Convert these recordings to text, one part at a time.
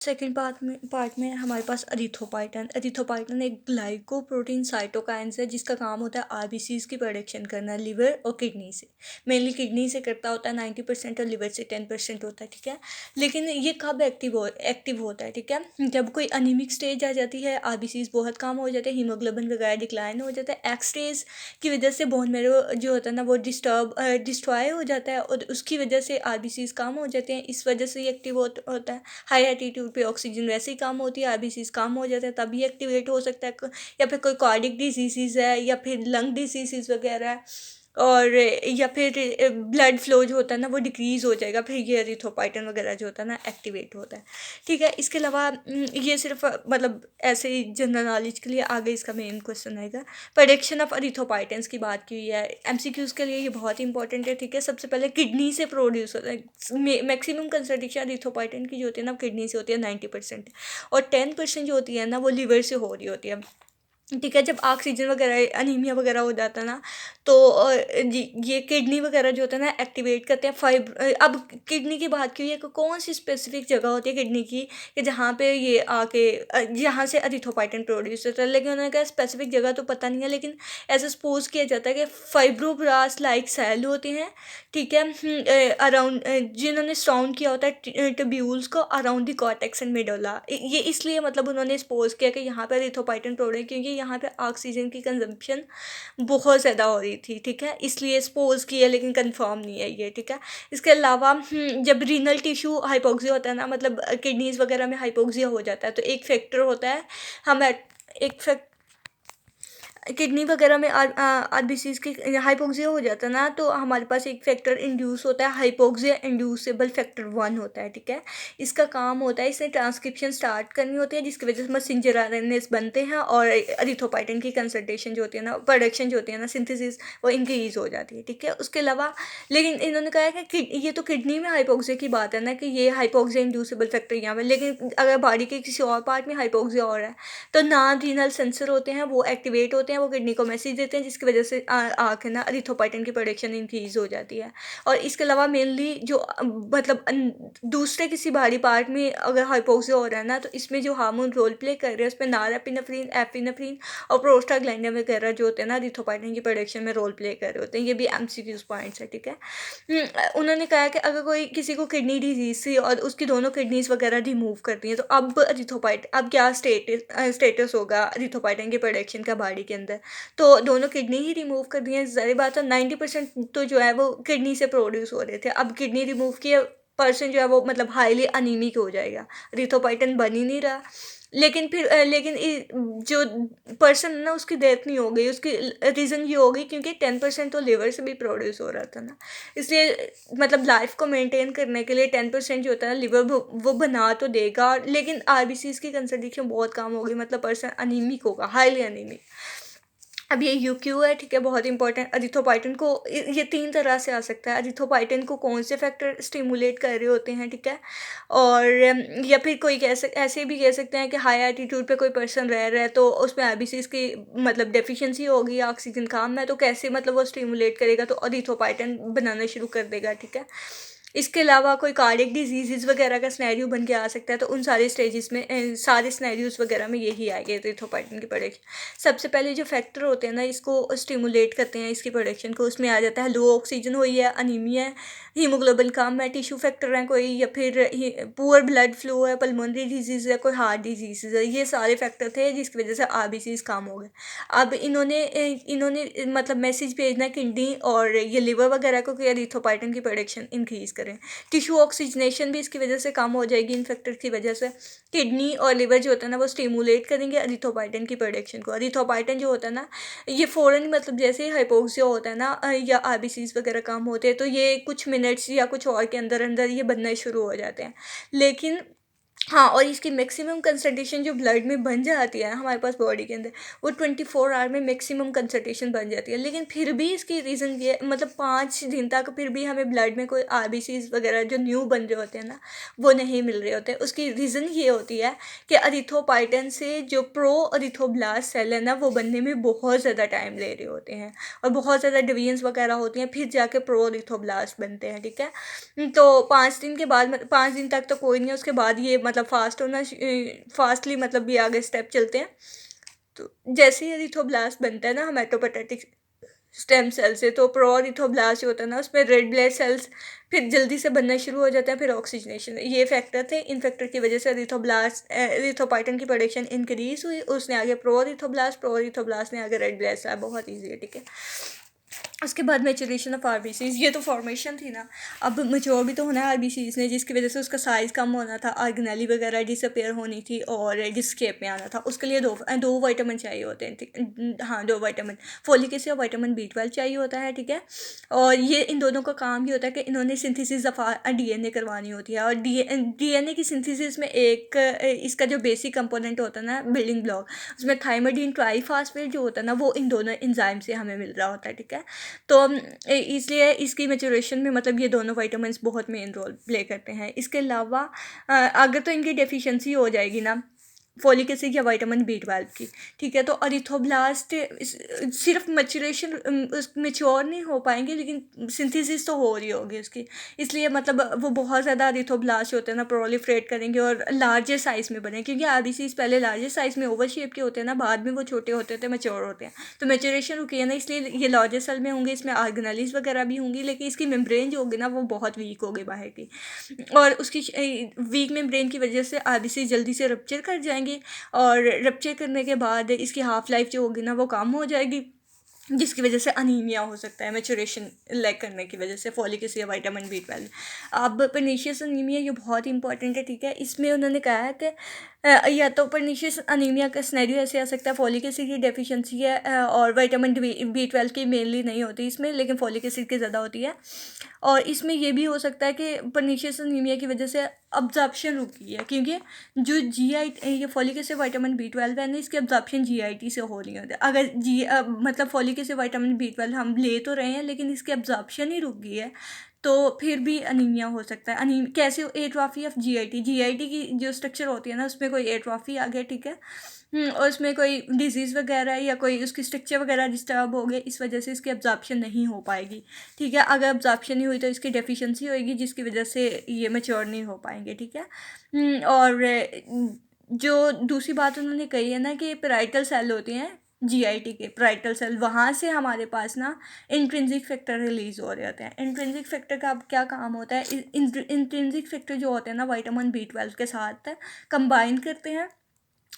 Second part में हमारे पास एरिथ्रोपाइटन एक ग्लाइकोप्रोटीन साइटोकाइंस है जिसका काम होता है आरबीसीज की प्रोडक्शन करना लिवर और किडनी से। मेनली किडनी से करता होता है 90% और लिवर से 10% होता है, ठीक है। लेकिन ये कब एक्टिव होता है, ठीक है, जब कोई अनीमिक स्टेज आ जाती है, आरबीसीज बहुत कम हो जाते हैं, हीमोग्लोबिन वगैरह डिक्लाइन हो जाता है, एक्स रेज की वजह से बोन मेरो जो होता है ना वो डिस्ट्रॉय हो जाता है और उसकी वजह से आरबीसीज कम हो जाते हैं। इस वजह से ये एक्टिव होता है। हाई एटीट्यूड पे ऑक्सीजन वैसे ही कम होती है, आरबीसीज कम हो जाता है, तभी एक्टिवेट हो सकता है। या फिर कोई कार्डिक डिजीज़ है या फिर लंग डिजीज़ वगैरह है, और या फिर ब्लड फ्लो जो होता है ना वो डिक्रीज़ हो जाएगा, फिर ये एरिथ्रोपाइटन वगैरह जो होता है ना एक्टिवेट होता है, ठीक है। इसके अलावा ये सिर्फ मतलब ऐसे ही जनरल नॉलेज के लिए, आगे इसका मेन क्वेश्चन आएगा। प्रोडक्शन ऑफ एरिथ्रोपाइटन्स की बात की हुई है एमसीक्यूज़ के लिए, ये बहुत इंपॉर्टेंट है, ठीक है। सबसे पहले किडनी से प्रोड्यूस होता है, मैक्सिमम कंसंट्रेशन एरिथ्रोपाइटन की जो होती है ना किडनी से होती है 90%, और 10% जो होती है ना वो लिवर से हो रही होती है, ठीक है। जब ऑक्सीजन वगैरह अनीमिया वगैरह हो जाता है ना तो ये किडनी वगैरह जो होता है ना एक्टिवेट करते हैं अब किडनी की बात की हुई है कि कौन सी स्पेसिफिक जगह होती है किडनी की कि जहाँ पे ये आके जहाँ से एरिथ्रोपाइटन प्रोड्यूस होता है, लेकिन उन्होंने कहा स्पेसिफिक जगह तो पता नहीं है, लेकिन ऐसा सपोज किया जाता है कि फाइब्रोब्लास्ट लाइक सेल होते हैं, ठीक है, अराउंड जिन्होंने साउंड किया होता है ट्यूब्यूल्स को around the cortex and medulla. ये इसलिए मतलब उन्होंने सपोज किया कि यहाँ पर एरिथ्रोपाइटन प्रोड्यूस, क्योंकि यहाँ पे ऑक्सीजन की कंजम्पशन बहुत ज़्यादा हो रही थी, ठीक है, इसलिए सपोज किया, लेकिन कंफर्म नहीं है ये, ठीक है। इसके अलावा जब रीनल टिश्यू हाइपोक्सिया होता है ना, मतलब किडनीज वगैरह में हाइपोक्सिया हो जाता है, तो एक फैक्टर होता है हम एक फैक्ट किडनी वगैरह में आरबीसीज की हाइपोक्सिया हो जाता है ना, तो हमारे पास एक फैक्टर इंड्यूस होता है, हाइपोक्सिया इंड्यूसेबल फैक्टर 1 होता है, ठीक है। इसका काम होता है, इसने ट्रांसक्रिप्शन स्टार्ट करनी होती है जिसकी वजह से मैसेंजर आरएनएस बनते हैं और एरिथ्रोपाइटन की कंसंट्रेशन जो होती है ना, प्रोडक्शन जो होती है ना, सिंथेसिस, वो इंक्रीज हो जाती है, ठीक है। उसके अलावा लेकिन इन्होंने कहा है कि ये तो किडनी में हाइपोक्सिया की बात है ना कि ये हाइपोक्सिया इंड्यूसेबल फैक्टर यहाँ पे, लेकिन अगर बॉडी के किसी और पार्ट में हाइपोक्सिया हो रहा है तो नॉन रीनल सेंसर होते हैं वो एक्टिवेट होते हैं, वो किडनी को मैसेज देते हैं जिसकी वजह से आँख ना एरिथ्रोपाइटन की प्रोडक्शन इंक्रीज हो जाती है। और इसके अलावा मेनली जो मतलब दूसरे किसी बॉडी पार्ट में अगर हाइपोक्सिया हो रहा है ना, तो इसमें जो हार्मोन रोल प्ले कर रहे हैं उसमें नॉरएपिनेफ्रिन, एपिनेफ्रिन और प्रोस्टाग्लैंडिन वगैरह जो होते हैं ना एरिथ्रोपाइटन की प्रोडक्शन में रोल प्ले कर रहे होते हैं। ये भी एमसीक्यूज पॉइंट्स है, ठीक है। उन्होंने कहा कि अगर कोई किसी को किडनी डिजीज थी और उसकी दोनों किडनीज वगैरह रिमूव कर दी हैं, तो अब क्या स्टेटस होगा एरिथ्रोपाइटन की प्रोडक्शन का बॉडी के अंदर। तो दोनों किडनी ही रिमूव कर दी हैं, ज़ाहिर बात है 90% तो जो है वो किडनी से प्रोड्यूस हो रहे थे, अब किडनी रिमूव किए, पर्सन जो है वो मतलब हाईली अनीमिक हो जाएगा, एरिथ्रोपाइटन बन ही नहीं रहा। लेकिन फिर जो पर्सन है ना उसकी डेथ नहीं हो गई, उसकी रीज़न ये हो गई क्योंकि 10% तो लिवर से भी प्रोड्यूस हो रहा था ना, इसलिए मतलब लाइफ को मेंटेन करने के लिए 10% जो होता है ना लिवर वो बना तो देगा, लेकिन आरबीसीज की कंसंट्रेशन बहुत कम होगी, मतलब पर्सन अनीमिक होगा, हाईली अनीमिक। अब ये यूक्यू है, ठीक है, बहुत इंपॉर्टेंट। एरिथ्रोपाइटन को ये 3 तरह से आ सकता है। एरिथ्रोपाइटन को कौन से फैक्टर स्टिमुलेट कर रहे होते हैं, ठीक है। और या फिर कोई ऐसे भी कह सकते हैं कि हाई एल्टीट्यूड पे कोई पर्सन रह रहा है तो उसमें आरबीसीज की मतलब डेफिशिएंसी होगी, ऑक्सीजन कम है, तो कैसे मतलब वो स्टिमुलेट करेगा, तो एरिथ्रोपाइटन बनाना शुरू कर देगा, ठीक है। इसके अलावा कोई कार्डियक डिजीज़ वगैरह का सिनेरियो बन के आ सकता है, तो उन सारे स्टेजेस में सारे सिनेरियोज़ वगैरह में यही आएगा एरिथ्रोपाइटन की प्रोडक्शन। सबसे पहले जो फैक्टर होते हैं ना इसको स्टिमुलेट करते हैं इसकी प्रोडक्शन को, उसमें आ जाता है लो ऑक्सीजन हुई है, अनीमिया है, हीमोग्लोबिन कम है, टिश्यू फैक्टर है कोई, या फिर पुअर ब्लड फ्लो है, पल्मोनरी डिजीज़ है, कोई हार्ट डिजीज़ है, ये सारे फैक्टर थे जिसकी वजह से आरबीसीज कम हो गए। अब इन्होंने मतलब मैसेज भेजना किडनी और ये लिवर वगैरह को कि एरिथ्रोपाइटन की प्रोडक्शन इंक्रीज़ करें। टिश्यू ऑक्सीजनेशन भी इसकी वजह से कम हो जाएगी इन फैक्टर की वजह से। किडनी और लिवर जो होता है ना वो स्टिमुलेट करेंगे एरिथ्रोपाइटन की प्रोडक्शन को। एरिथ्रोपाइटन जो होता है ना ये फ़ौरन मतलब जैसे ही हाइपोक्सिया होता है ना या आरबीसीज वगैरह कम होते हैं तो ये कुछ मिनट्स या कुछ और के अंदर अंदर ये बनना शुरू हो जाते हैं। लेकिन हाँ, और इसकी मैक्सिमम कंसंट्रेशन जो ब्लड में बन जाती है हमारे पास बॉडी के अंदर, वो 24 आवर में मैक्सिमम कंसंट्रेशन बन जाती है। लेकिन फिर भी इसकी रीज़न ये मतलब 5 दिन तक फिर भी हमें ब्लड में कोई आरबीसीज वगैरह जो न्यू बन रहे होते हैं ना वो नहीं मिल रहे होते हैं। उसकी रीज़न ये होती है कि एरिथ्रोपाइटन से जो प्रो एरिथ्रोब्लास्ट सेल है ना वो बनने में बहुत ज़्यादा टाइम ले रहे होते हैं और बहुत ज़्यादा डिवीजन्स वगैरह होती हैं, फिर जाके प्रो एरिथ्रोब्लास्ट बनते हैं, ठीक है। तो 5 दिन के बाद 5 दिन तक तो कोई नहीं है, उसके बाद ये मतलब फास्टली मतलब भी आगे स्टेप चलते हैं। तो जैसे ही एरिथ्रोब्लास्ट बनता है ना हेमाटोपोएटिक स्टेम सेल से, तो प्रो एरिथ्रोब्लास्ट जो होता है ना उसमें रेड ब्लड सेल्स फिर जल्दी से बनना शुरू हो जाते हैं, फिर ऑक्सीजनेशन, ये फैक्टर थे। इन फैक्टर की वजह से एरिथ्रोपाइटन की प्रोडक्शन इंक्रीज हुई, उसने आगे प्रो एरिथ्रोब्लास्ट ने आगे रेड ब्लड सेल। बहुत ईजी है, ठीक है। उसके बाद मैचुरेशन ऑफ आरबीसीज, ये तो फॉर्मेशन थी ना, अब मैच्योर भी तो होना है आरबीसीज ने, जिसकी वजह से उसका साइज़ कम होना था, ऑर्गेनेली वगैरह डिसअपेयर होनी थी और जिस शेप में आना था। उसके लिए दो विटामिन चाहिए होते हैं, ठीक। हाँ, दो विटामिन, फोलिक एसिड और विटामिन B12 चाहिए होता है, ठीक है। और ये इन दोनों का काम ये होता है कि इन्होंने सिंथेसिस ऑफ DNA करवानी होती है, और DNA की सिंथेसिस में एक इसका जो बेसिक कंपोनेंट होता है ना, बिल्डिंग ब्लॉक, उसमें थाइमाडीन ट्राईफॉस्फेट जो होता है ना, वो इन दोनों एंजाइम से हमें मिल रहा होता है, ठीक है। तो इसलिए इसकी मैच्योरेशन में मतलब ये दोनों विटामिन्स बहुत मेन रोल प्ले करते हैं। इसके अलावा अगर तो इनकी डेफिशिएंसी हो जाएगी ना फोलिक एसिड या विटामिन B12 की, ठीक है, तो एरिथ्रोब्लास्ट सिर्फ मैच्योरेशन मैच्योर नहीं हो पाएंगे, लेकिन सिंथेसिस तो हो रही होगी उसकी, इसलिए मतलब वो बहुत ज़्यादा एरिथ्रोब्लास्ट होते हैं ना प्रोलिफरेट करेंगे और लार्जर साइज़ में बने, क्योंकि आरबीसीज पहले लार्जर साइज़ में ओवर शेप के होते हैं ना, बाद में वो छोटे होते हैं, मैच्योर होते हैं। तो मैच्योरेशन रुकी है ना, इसलिए ये लार्जर सेल में होंगे, इसमें ऑर्गेनेलीज वगैरह भी होंगी, लेकिन इसकी मेम्ब्रेन जो होगी ना वो बहुत वीक होगी बाहर की, और उसकी वीक मेम्ब्रेन की वजह से आरबीसी जल्दी से रप्चर कर जाएंगे, और रप्चर करने के बाद इसकी हाफ लाइफ जो होगी ना वो कम हो जाएगी, जिसकी वजह से अनीमिया हो सकता है मैच्योरेशन लैक करने की वजह से, फोलिक एसिड या विटामिन B12। अब पर्नीशियस अनीमिया ये बहुत इंपॉर्टेंट है, ठीक है। इसमें उन्होंने कहा है कि या तो पर्नीशियस अनीमिया का सिनेरियो ऐसे आ सकता है, फोलिक एसिड की डेफिशिएंसी है, और विटामिन B12 की मेनली नहीं होती इसमें, लेकिन फोलिक एसिड की ज़्यादा होती है। और इसमें ये भी हो सकता है कि पर्नीशियस अनीमिया की वजह से अब्जॉर्प्शन रुकी है, क्योंकि जो ये फोलिक एसिड विटामिन B12 है ना, इसकी अब्जॉर्प्शन GIT से हो रही होती है। अगर मतलब फोलिक एसिड विटामिन B12 हम ले तो रहे हैं, लेकिन इसकी अब्जॉर्प्शन ही रुक गई है, तो फिर भी अनीमिया हो सकता है। कैसे? एट्रोफी ऑफ GIT की जो स्ट्रक्चर होती है ना, उसमें कोई एट्रोफी आ गया, ठीक है। और उसमें कोई डिजीज़ वगैरह या कोई उसकी स्ट्रक्चर वगैरह डिस्टर्ब हो गए, इस वजह से इसकी अब्जॉर्प्शन नहीं हो पाएगी, ठीक है। अगर अब्जॉर्प्शन नहीं हुई तो इसकी डेफिशिएंसी होएगी, जिसकी वजह से ये मैच्योर नहीं हो पाएंगे, ठीक है। और जो दूसरी बात उन्होंने कही है ना कि पैराइटल सेल होते हैं GIT के, पैराइटल सेल, वहाँ से हमारे पास ना इंट्रिंसिक फैक्टर रिलीज़ हो रहे होते हैं। इंट्रिंसिक फैक्टर का अब क्या काम होता है? इंट्रिंसिक फैक्टर जो होते हैं ना विटामिन B12 के साथ कंबाइन करते हैं,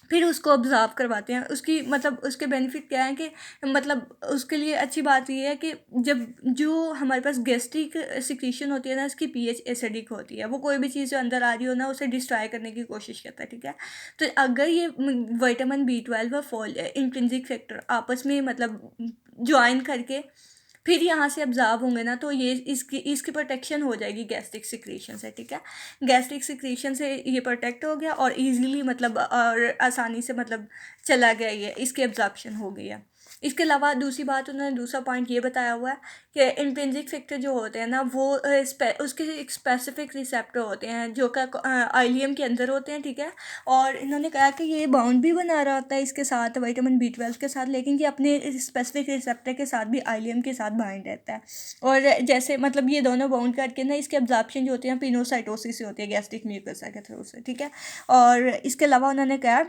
फिर उसको ऑब्ज़र्व करवाते हैं। उसकी मतलब उसके बेनिफिट क्या है कि मतलब उसके लिए अच्छी बात ये है कि जब जो हमारे पास गैस्ट्रिक सिक्रीशन होती है ना, उसकी pH एसिडिक होती है, वो कोई भी चीज़ जो अंदर आ रही हो ना उसे डिस्ट्रॉय करने की कोशिश करता है, ठीक है। तो अगर ये विटामिन B12 और इंट्रिंसिक फैक्टर आपस में मतलब ज्वाइन करके फिर यहाँ से अब्जॉर्ब होंगे ना, तो ये इसकी प्रोटेक्शन हो जाएगी गैस्ट्रिक सिक्रीशन से, ठीक है। गैस्ट्रिक सिक्रीशन से ये प्रोटेक्ट हो गया और इजीली मतलब और आसानी से मतलब चला गया, ये इसकी अब्जॉर्प्शन हो गई है। इसके अलावा दूसरी बात उन्होंने दूसरा पॉइंट ये बताया हुआ है कि इंट्रिंसिक फैक्टर जो होते हैं ना वो उसके एक स्पेसिफिक रिसेप्टर होते हैं जो कि आइलियम के अंदर होते हैं, ठीक है। और इन्होंने कहा कि ये बाउंड भी बना रहा होता है इसके साथ विटामिन B12 के साथ, लेकिन ये अपने स्पेसिफिक रिसेप्टर के साथ भी आइलियम के साथ बाइंड रहता है। और जैसे मतलब ये दोनों बाउंड करके ना इसकी अब्जॉर्प्शन जो होती है पिनोसाइटोसिस से होती है, गैस्ट्रिक म्यूकस के थ्रू से, ठीक है। और इसके अलावा उन्होंने कहा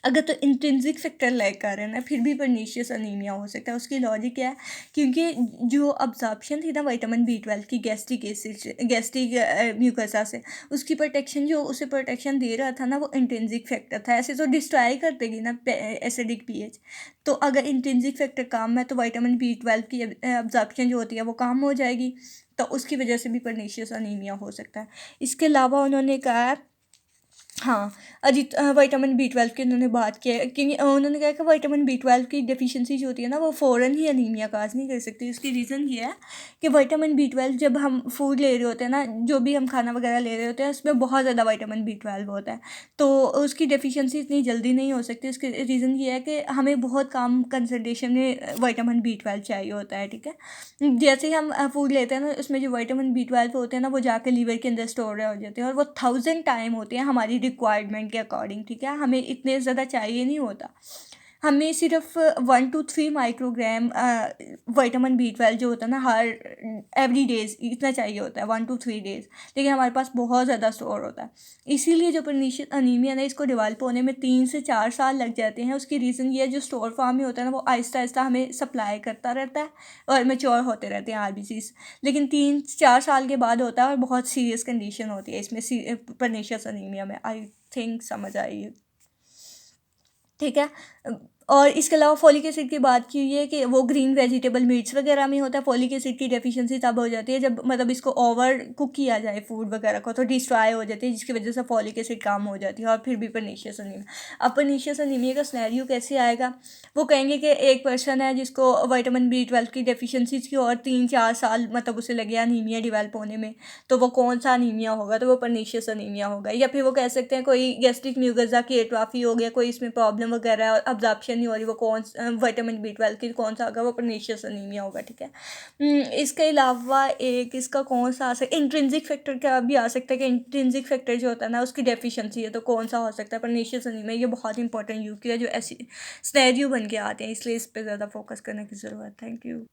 अगर तो इंट्रिंसिक फैक्टर लैक कर रहे हैं ना, फिर भी पर्नीशियस अनीमिया हो सकता है। उसकी लॉजिक क्या है? क्योंकि जो अब्जॉर्प्शन थी ना विटामिन B12 की गैस्ट्रिक म्यूकसा से, उसकी प्रोटेक्शन जो उसे प्रोटेक्शन दे रहा था ना वो इंट्रिंसिक फैक्टर था। ऐसे तो डिस्ट्रॉय कर देगी ना एसिडिक pH। तो अगर इंट्रिंसिक फैक्टर कम है तो विटामिन B12 की अब्जॉर्प्शन जो होती है वो कम हो जाएगी, तो उसकी वजह से भी पर्नीशियस अनीमिया हो सकता है। इसके अलावा उन्होंने कहा हाँ, विटामिन B12 की उन्होंने बात की है, क्योंकि उन्होंने कहा कि विटामिन B12 की डेफिशिएंसी जो होती है ना वो फ़ौरन ही अनीमिया काज नहीं कर सकती। उसकी रीज़न ये है कि विटामिन B12 जब हम फूड ले रहे होते हैं ना, जो भी हम खाना वगैरह ले रहे होते हैं उसमें बहुत ज़्यादा विटामिन B12 होता है, तो उसकी डेफिशिएंसी इतनी जल्दी नहीं हो सकती। उसकी रीज़न ये है कि हमें बहुत कम कंसनट्रेशन में विटामिन B12 चाहिए होता है, ठीक है। जैसे ही हम फूड लेते हैं ना, उसमें जो विटामिन B12 होते हैं ना वो जाके लीवर के अंदर स्टोर हो जाते हैं, और वो 1000 टाइम होते हैं हमारी रिक्वायरमेंट के अकॉर्डिंग, ठीक है। हमें इतने ज़्यादा चाहिए नहीं होता। हमें सिर्फ 1 to 3 माइक्रोग्राम विटामिन B12 जो होता है ना हर एवरी डेज इतना चाहिए होता है, 1 to 3 डेज, लेकिन हमारे पास बहुत ज़्यादा स्टोर होता है। इसीलिए जो पर्नीशियस अनीमिया है इसको डेवलप होने में 3 से 4 साल लग जाते हैं। उसकी रीज़न ये है, जो स्टोर फार्म में होता है ना वो आहिस्ता आहिस्ता हमें सप्लाई करता रहता है और मेच्योर होते रहते हैं RBCs, लेकिन 3 4 साल के बाद होता है और बहुत सीरियस कंडीशन होती है इसमें पर्नीशियस अनीमिया में। आई थिंक समझ आई है, ठीक है। और इसके अलावा फॉलिक एसिड की बात की हुई है कि वो ग्रीन वेजिटेबल मीट्स वगैरह में होता है। फॉलिक एसिड की डेफिशिएंसी तब हो जाती है जब मतलब इसको ओवर कुक किया जाए फूड वगैरह को, तो डिस्ट्रॉय हो जाती है, जिसकी वजह से फॉलिक एसिड कम हो जाती है और फिर भी पर्नीशियस अनीमिया। अब पर्नीशियस अनीमिया का सिनेरियो कैसे आएगा, वो कहेंगे कि एक पर्सन है जिसको विटामिन B12 की डेफिशिएंसी की और 3 4 साल मतलब उसे लगे अनीमिया डेवलप होने में, तो वो कौन सा अनीमिया होगा, तो वो पर्नीशियस अनीमिया होगा। या फिर वो कह सकते हैं कोई गैस्ट्रिक न्यूरोसा की एट्रोफी हो गया, कोई इसमें प्रॉब्लम वगैरह और अब्जॉर्प्शन नहीं हो रही, वो विटामिन B12 की कौन सा होगा, वो पर्नीशियस अनीमिया होगा, ठीक है। इसके अलावा एक इसका कौन सा आ सकता है, इंट्रिंसिक फैक्टर का भी आ सकता है कि इंट्रिंसिक फैक्टर जो होता है ना उसकी डेफिशिएंसी है, तो कौन सा हो सकता है पर्नीशियस अनीमिया। ये बहुत इंपॉर्टेंट यूज़ किया जो ऐसी स्नेरियो बन के आते हैं, इसलिए इस पर ज़्यादा फोकस करने की ज़रूरत है। Thank you.